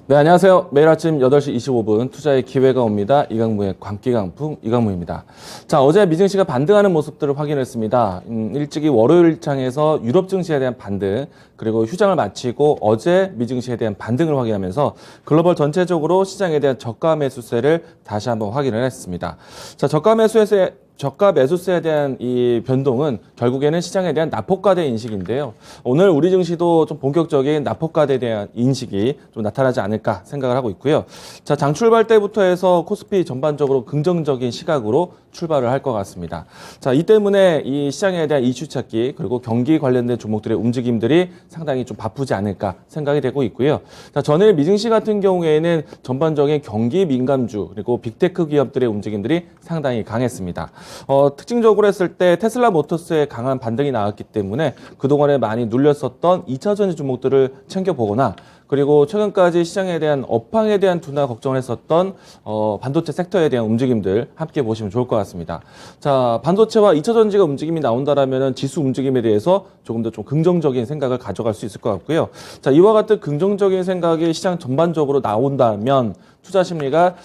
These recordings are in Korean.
네, 안녕하세요. 매일 아침 8시 25분 투자의 기회가 옵니다. 이강무의 광기강풍 이강무입니다. 자, 어제 미증시가 반등하는 모습들을 확인했습니다. 일찍이 월요일 장에서 유럽 증시에 대한 반등, 그리고 휴장을 마치고 어제 미증시에 대한 반등을 확인하면서 글로벌 전체적으로 시장에 대한 저가 매수세를 다시 한번 확인을 했습니다. 자, 저가 매수세에 대한 이 변동은 결국에는 시장에 대한 낙폭과대 인식인데요. 오늘 우리 증시도 좀 본격적인 낙폭과대에 대한 인식이 좀 나타나지 않을까 생각을 하고 있고요. 자, 장 출발 때부터 해서 코스피 전반적으로 긍정적인 시각으로 출발을 할 것 같습니다. 자, 이 때문에 이 시장에 대한 이슈 찾기 그리고 경기 관련된 종목들의 움직임들이 상당히 좀 바쁘지 않을까 생각이 되고 있고요. 자, 전일 미증시 같은 경우에는 전반적인 경기 민감주 그리고 빅테크 기업들의 움직임들이 상당히 강했습니다. 특징적으로 했을 때 테슬라 모터스의 강한 반등이 나왔기 때문에 그동안에 많이 눌렸었던 2차 전지 종목들을 챙겨보거나 그리고 최근까지 시장에 대한 업황에 대한 둔화 걱정을 했었던 반도체 섹터에 대한 움직임들 함께 보시면 좋을 것 같습니다. 자, 반도체와 2차 전지가 움직임이 나온다라면 지수 움직임에 대해서 조금 더 좀 긍정적인 생각을 가져갈 수 있을 것 같고요. 자, 이와 같은 긍정적인 생각이 시장 전반적으로 나온다면 투자 심리가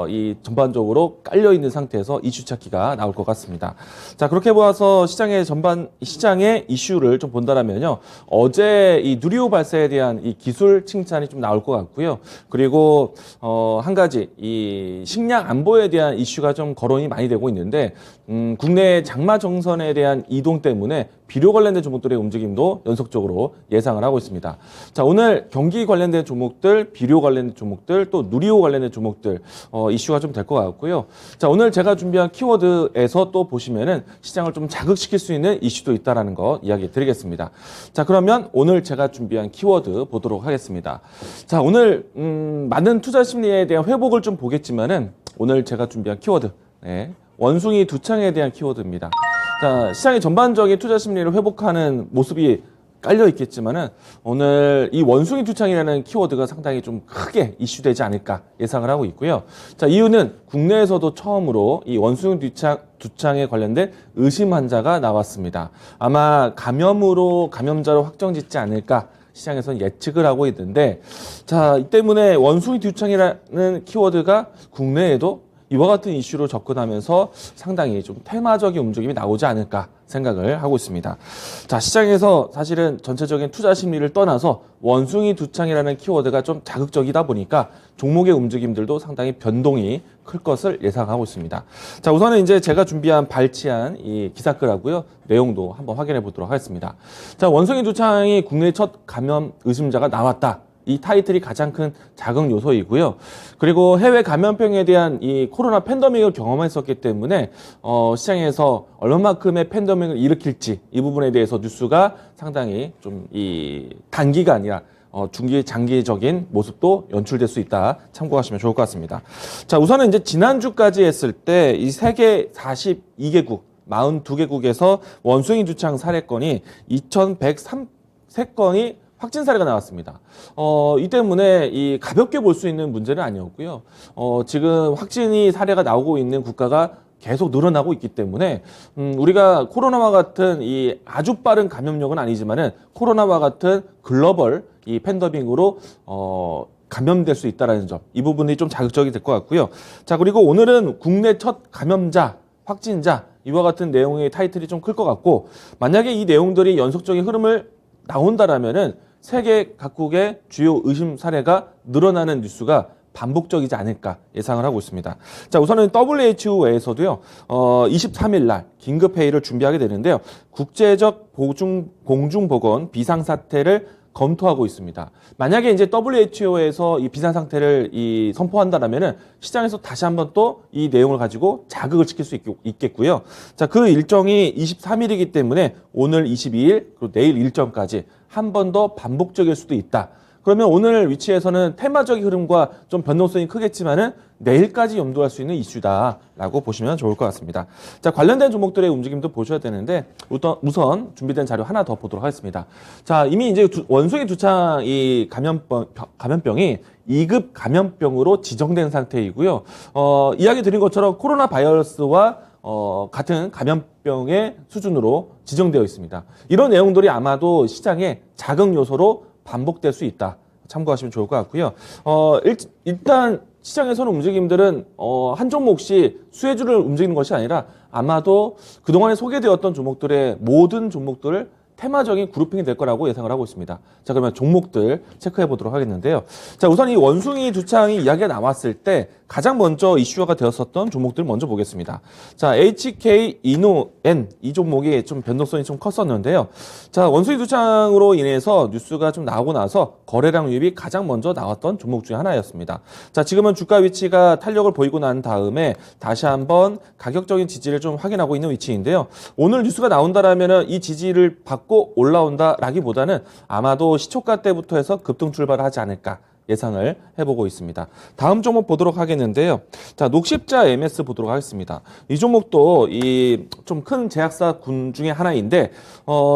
이 전반적으로 깔려 있는 상태에서 이슈 찾기가 나올 것 같습니다. 자, 그렇게 보아서 시장의 이슈를 좀 본다라면요. 어제 이 누리호 발사에 대한 이 기술 칭찬이 좀 나올 것 같고요. 그리고 한 가지 이 식량 안보에 대한 이슈가 좀 거론이 많이 되고 있는데 국내 장마 정선에 대한 이동 때문에 비료 관련된 종목들의 움직임도 연속적으로 예상을 하고 있습니다. 자, 오늘 경기 관련된 종목들, 비료 관련된 종목들, 또 누리호 관련된 종목들 이슈가 좀 될 것 같고요. 자, 오늘 제가 준비한 키워드에서 또 보시면은 시장을 좀 자극시킬 수 있는 이슈도 있다라는 거 이야기 드리겠습니다. 자, 그러면 오늘 제가 준비한 키워드 보도록 하겠습니다. 자, 오늘 많은 투자 심리에 대한 회복을 좀 보겠지만은 오늘 제가 준비한 키워드, 원숭이 두창에 대한 키워드입니다. 자, 시장의 전반적인 투자 심리를 회복하는 모습이 깔려 있겠지만은 오늘 이 원숭이 두창이라는 키워드가 상당히 좀 크게 이슈되지 않을까 예상을 하고 있고요. 자, 이유는 국내에서도 처음으로 이 원숭이 두창에 관련된 의심 환자가 나왔습니다. 아마 감염자로 확정짓지 않을까 시장에서는 예측을 하고 있는데, 자, 이 때문에 원숭이 두창이라는 키워드가 국내에도 이와 같은 이슈로 접근하면서 상당히 좀 테마적인 움직임이 나오지 않을까 생각을 하고 있습니다. 자, 시장에서 사실은 전체적인 투자 심리를 떠나서 원숭이 두창이라는 키워드가 좀 자극적이다 보니까 종목의 움직임들도 상당히 변동이 클 것을 예상하고 있습니다. 자, 우선은 이제 제가 준비한 발췌한 이 기사글하고요. 내용도 한번 확인해 보도록 하겠습니다. 자, 원숭이 두창이 국내 첫 감염 의심자가 나왔다. 이 타이틀이 가장 큰 자극 요소이고요. 그리고 해외 감염병에 대한 이 코로나 팬데믹을 경험했었기 때문에 시장에서 얼마만큼의 팬데믹을 일으킬지 이 부분에 대해서 뉴스가 상당히 좀 이 단기가 아니라 중기 장기적인 모습도 연출될 수 있다. 참고하시면 좋을 것 같습니다. 자, 우선은 이제 지난주까지 했을 때 이 세계 42개국 42개국에서 원숭이 두창 사례건이 2,103건이 확진 사례가 나왔습니다. 이 때문에 이 가볍게 볼 수 있는 문제는 아니었고요. 지금 확진이 사례가 나오고 있는 국가가 계속 늘어나고 있기 때문에 우리가 코로나와 같은 이 아주 빠른 감염력은 아니지만은 코로나와 같은 글로벌 이 팬데믹으로 감염될 수 있다라는 점, 이 부분이 좀 자극적이 될 것 같고요. 자, 그리고 오늘은 국내 첫 감염자, 확진자 이와 같은 내용의 타이틀이 좀 클 것 같고, 만약에 이 내용들이 연속적인 흐름을 나온다라면은 세계 각국의 주요 의심 사례가 늘어나는 뉴스가 반복적이지 않을까 예상을 하고 있습니다. 자, 우선은 WHO에서도요, 23일 날 긴급 회의를 준비하게 되는데요. 국제적 공중보건 비상사태를 검토하고 있습니다. 만약에 이제 WHO에서 이 비상 상태를 선포한다라면은 시장에서 다시 한번 또 이 내용을 가지고 자극을 시킬 수 있겠고요. 자, 그 일정이 23일이기 때문에 오늘 22일 그리고 내일 일정까지 한 번 더 반복적일 수도 있다. 그러면 오늘 위치에서는 테마적인 흐름과 좀 변동성이 크겠지만은 내일까지 염두할 수 있는 이슈다라고 보시면 좋을 것 같습니다. 자, 관련된 종목들의 움직임도 보셔야 되는데 우선 준비된 자료 하나 더 보도록 하겠습니다. 자, 이미 이제 원숭이 두창 이 감염병이 2급 감염병으로 지정된 상태이고요. 이야기 드린 것처럼 코로나 바이러스와 같은 감염병의 수준으로 지정되어 있습니다. 이런 내용들이 아마도 시장의 자극 요소로 반복될 수 있다. 참고하시면 좋을 것 같고요. 일단 시장에서는 움직임들은 한 종목씩 수혜주를 움직이는 것이 아니라 아마도 그동안에 소개되었던 종목들의 모든 종목들을 테마적인 그룹핑이 될 거라고 예상을 하고 있습니다. 자, 그러면 종목들 체크해 보도록 하겠는데요. 자, 우선 이 원숭이 두창이 이야기가 나왔을 때 가장 먼저 이슈화가 되었었던 종목들 먼저 보겠습니다. 자, HK 이노엔 이 종목이 좀 변동성이 좀 컸었는데요. 자, 원숭이 두창으로 인해서 뉴스가 좀 나오고 나서 거래량 유입이 가장 먼저 나왔던 종목 중에 하나였습니다. 자, 지금은 주가 위치가 탄력을 보이고 난 다음에 다시 한번 가격적인 지지를 좀 확인하고 있는 위치인데요. 오늘 뉴스가 나온다라면은 이 지지를 받고 올라온다라기보다는 아마도 시초가 때부터 해서 급등 출발을 하지 않을까 예상을 해보고 있습니다. 다음 종목 보도록 하겠는데요. 자, 녹십자 MS 보도록 하겠습니다. 이 종목도 이 좀 큰 제약사군 중에 하나인데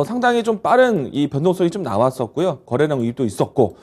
상당히 좀 빠른 이 변동성이 좀 나왔었고요. 거래량 유입도 있었고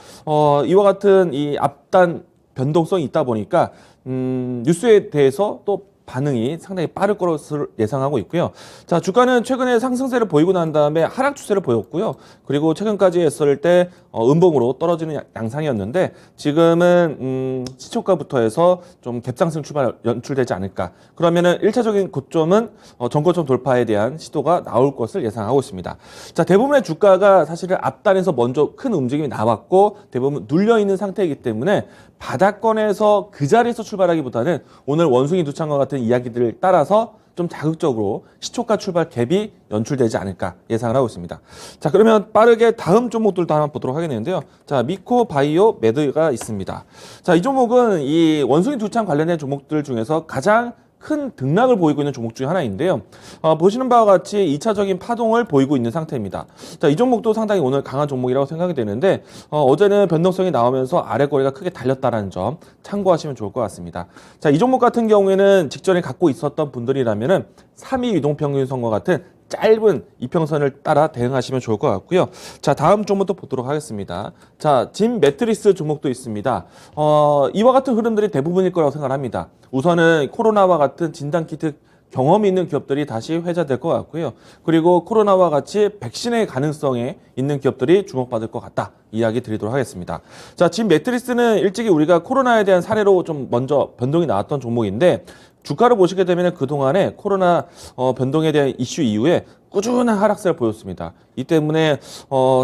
이와 같은 이 앞단 변동성이 있다 보니까 뉴스에 대해서 또 반응이 상당히 빠를 것으로 예상하고 있고요. 자, 주가는 최근에 상승세를 보이고 난 다음에 하락 추세를 보였고요. 그리고 최근까지 했을 때 음봉으로 떨어지는 양상이었는데 지금은 시초가부터 해서 좀 갭상승 출발 연출되지 않을까. 그러면은 1차적인 고점은 전고점 돌파에 대한 시도가 나올 것을 예상하고 있습니다. 자, 대부분의 주가가 사실은 앞단에서 먼저 큰 움직임이 나왔고 대부분 눌려 있는 상태이기 때문에 바닥권에서 그 자리에서 출발하기보다는 오늘 원숭이 두창과 같은 이야기들을 따라서 좀 자극적으로 시초가 출발 갭이 연출되지 않을까 예상을 하고 있습니다. 자, 그러면 빠르게 다음 종목들도 하나 보도록 하겠는데요. 자, 미코바이오 메드가 있습니다. 자, 이 종목은 이 원숭이 두창 관련된 종목들 중에서 가장 큰 등락을 보이고 있는 종목 중에 하나인데요. 보시는 바와 같이 2차적인 파동을 보이고 있는 상태입니다. 자, 이 종목도 상당히 오늘 강한 종목이라고 생각이 되는데 어제는 변동성이 나오면서 아래 거래가 크게 달렸다는 점 참고하시면 좋을 것 같습니다. 자, 이 종목 같은 경우에는 직전에 갖고 있었던 분들이라면은 3위 유동평균선과 같은 짧은 이평선을 따라 대응하시면 좋을 것 같고요. 자, 다음 종목도 보도록 하겠습니다. 자, 진 매트리스 종목도 있습니다. 이와 같은 흐름들이 대부분일 거라고 생각합니다. 우선은 코로나와 같은 진단키트 경험이 있는 기업들이 다시 회자될 것 같고요. 그리고 코로나와 같이 백신의 가능성에 있는 기업들이 주목받을 것 같다. 이야기 드리도록 하겠습니다. 자, 진 매트리스는 일찍이 우리가 코로나에 대한 사례로 좀 먼저 변동이 나왔던 종목인데 주가를 보시게 되면 그동안에 코로나 변동에 대한 이슈 이후에 꾸준한 하락세를 보였습니다. 이 때문에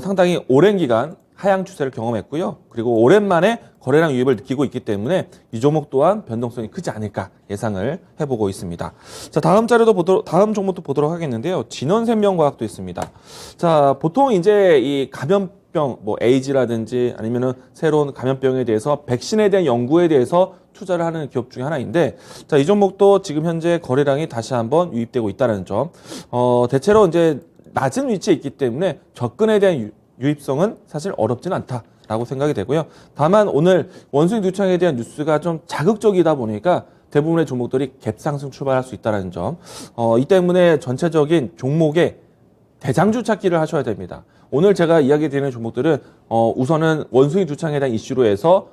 상당히 오랜 기간 하향 추세를 경험했고요. 그리고 오랜만에 거래량 유입을 느끼고 있기 때문에 이 종목 또한 변동성이 크지 않을까 예상을 해보고 있습니다. 자, 다음 종목도 보도록 하겠는데요. 진원생명과학도 있습니다. 자, 보통 이제 이 감염병, 뭐 에이즈라든지 아니면은 새로운 감염병에 대해서 백신에 대한 연구에 대해서 투자를 하는 기업 중에 하나인데, 자, 이 종목도 지금 현재 거래량이 다시 한번 유입되고 있다는 점. 대체로 이제 낮은 위치에 있기 때문에 접근에 대한 유입성은 사실 어렵진 않다라고 생각이 되고요. 다만 오늘 원숭이 두창에 대한 뉴스가 좀 자극적이다 보니까 대부분의 종목들이 갭상승 출발할 수 있다는 점. 이 때문에 전체적인 종목의 대장주 찾기를 하셔야 됩니다. 오늘 제가 이야기 드리는 종목들은 우선은 원숭이 두창에 대한 이슈로 해서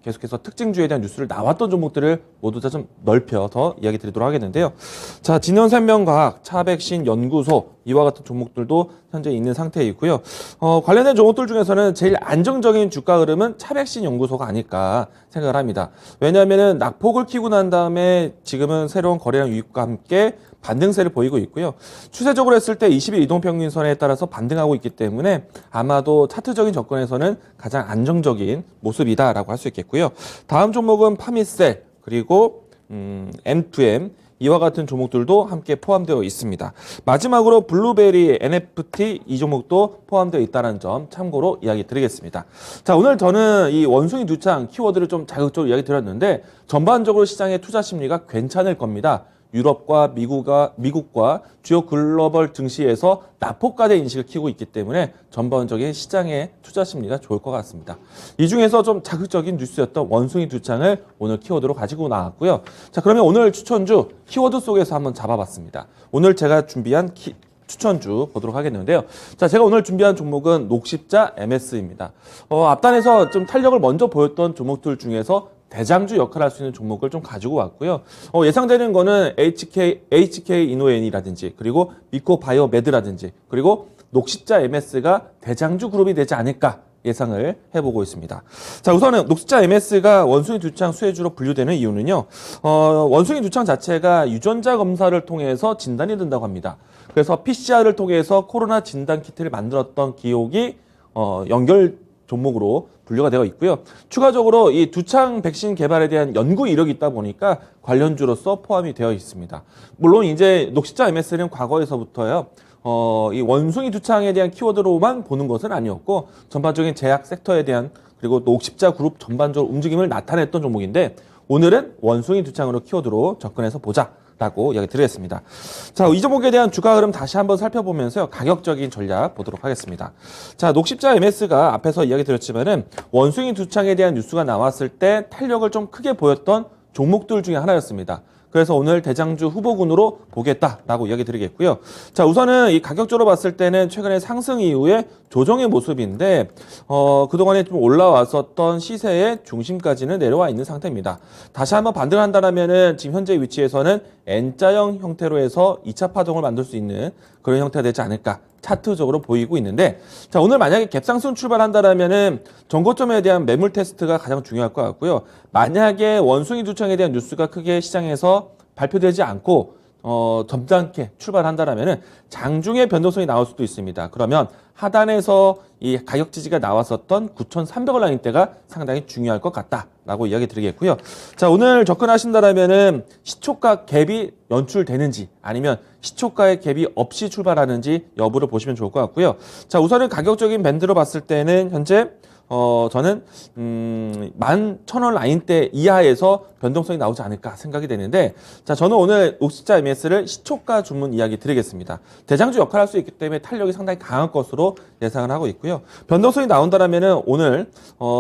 계속해서 특징주에 대한 뉴스를 나왔던 종목들을 모두 다 좀 넓혀서 이야기 드리도록 하겠는데요. 자, 진원생명과학, 차백신 연구소 이와 같은 종목들도 현재 있는 상태에 있고요. 관련된 종목들 중에서는 제일 안정적인 주가 흐름은 차백신 연구소가 아닐까 생각을 합니다. 왜냐하면은 낙폭을 키고 난 다음에 지금은 새로운 거래량 유입과 함께 반등세를 보이고 있고요. 추세적으로 했을 때 20일 이동평균선에 따라서 반등하고 있기 때문에 아마도 차트적인 접근에서는 가장 안정적인 모습이다라고 할 수 있겠고요. 다음 종목은 파미셀 그리고 M2M 이와 같은 종목들도 함께 포함되어 있습니다. 마지막으로 블루베리 NFT 이 종목도 포함되어 있다는 점 참고로 이야기 드리겠습니다. 자, 오늘 저는 이 원숭이 두창 키워드를 좀 자극적으로 이야기 드렸는데 전반적으로 시장의 투자 심리가 괜찮을 겁니다. 유럽과 미국과 주요 글로벌 증시에서 낙폭과대 인식을 키우고 있기 때문에 전반적인 시장의 투자 심리가 좋을 것 같습니다. 이 중에서 좀 자극적인 뉴스였던 원숭이 두창을 오늘 키워드로 가지고 나왔고요. 자, 그러면 오늘 추천주 키워드 속에서 한번 잡아봤습니다. 오늘 제가 준비한 추천주 보도록 하겠는데요. 자, 제가 오늘 준비한 종목은 녹십자 MS입니다. 앞단에서 좀 탄력을 먼저 보였던 종목들 중에서 대장주 역할을 할 수 있는 종목을 좀 가지고 왔고요. 예상되는 거는 HK 이노엔이라든지 그리고 미코바이오메드라든지 그리고 녹십자 MS가 대장주 그룹이 되지 않을까 예상을 해보고 있습니다. 자, 우선은 녹십자 MS가 원숭이 두창 수혜주로 분류되는 이유는요. 원숭이 두창 자체가 유전자 검사를 통해서 진단이 된다고 합니다. 그래서 PCR을 통해서 코로나 진단 키트를 만들었던 기록이 연결 종목으로 분류가 되어 있고요. 추가적으로 이 두창 백신 개발에 대한 연구 이력이 있다 보니까 관련주로서 포함이 되어 있습니다. 물론 이제 녹십자 MS는 과거에서부터요. 이 원숭이 두창에 대한 키워드로만 보는 것은 아니었고 전반적인 제약 섹터에 대한 그리고 녹십자 그룹 전반적으로 움직임을 나타냈던 종목인데 오늘은 원숭이 두창으로 키워드로 접근해서 보자라고 이야기 드리겠습니다. 자, 이 종목에 대한 주가 흐름 다시 한번 살펴보면서요. 가격적인 전략 보도록 하겠습니다. 자, 녹십자 MS가 앞에서 이야기 드렸지만은 원숭이 두창에 대한 뉴스가 나왔을 때 탄력을 좀 크게 보였던 종목들 중에 하나였습니다. 그래서 오늘 대장주 후보군으로 보겠다라고 이야기 드리겠고요. 자, 우선은 이 가격적으로 봤을 때는 최근에 상승 이후에 조정의 모습인데, 그동안에 좀 올라왔었던 시세의 중심까지는 내려와 있는 상태입니다. 다시 한번 반등한다면은 지금 현재 위치에서는 N자형 형태로 해서 2차 파동을 만들 수 있는 그런 형태가 되지 않을까. 차트적으로 보이고 있는데, 자, 오늘 만약에 갭상승 출발한다라면은 전고점에 대한 매물 테스트가 가장 중요할 것 같고요. 만약에 원숭이 두창에 대한 뉴스가 크게 시장에서 발표되지 않고 점잖게 출발한다라면은 장중에 변동성이 나올 수도 있습니다. 그러면 하단에서 이 가격 지지가 나왔었던 9,300원 라인대가 상당히 중요할 것 같다라고 이야기 드리겠고요. 자, 오늘 접근하신다라면은 시초가 갭이 연출되는지 아니면 시초가의 갭이 없이 출발하는지 여부를 보시면 좋을 것 같고요. 자, 우선은 가격적인 밴드로 봤을 때는 현재 저는 11,000원 라인대 이하에서 변동성이 나오지 않을까 생각이 되는데, 자, 저는 오늘 녹십자 MS를 시초가 주문 이야기 드리겠습니다. 대장주 역할을 할 수 있기 때문에 탄력이 상당히 강한 것으로 예상을 하고 있고요. 변동성이 나온다라면은 오늘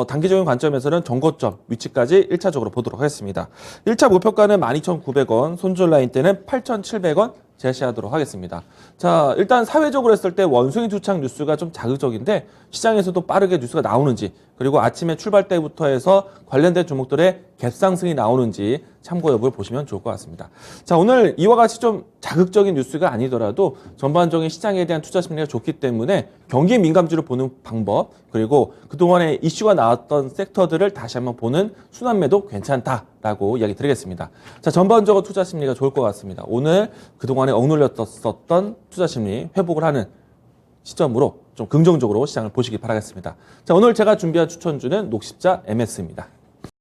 단기적인 관점에서는 전고점 위치까지 1차적으로 보도록 하겠습니다. 1차 목표가는 12,900원, 손절 라인대는 8,700원 제시하도록 하겠습니다. 자, 일단 사회적으로 했을 때 원숭이 두창 뉴스가 좀 자극적인데 시장에서도 빠르게 뉴스가 나오는지, 그리고 아침에 출발 때부터 해서 관련된 종목들의 갭상승이 나오는지 참고 여부를 보시면 좋을 것 같습니다. 자, 오늘 이와 같이 좀 자극적인 뉴스가 아니더라도 전반적인 시장에 대한 투자 심리가 좋기 때문에 경기 민감주를 보는 방법, 그리고 그동안에 이슈가 나왔던 섹터들을 다시 한번 보는 순환매도 괜찮다라고 이야기 드리겠습니다. 자, 전반적으로 투자 심리가 좋을 것 같습니다. 오늘 그동안에 억눌렸었던 투자 심리 회복을 하는 시점으로 좀 긍정적으로 시장을 보시기 바라겠습니다. 자, 오늘 제가 준비한 추천주는 녹십자 MS입니다.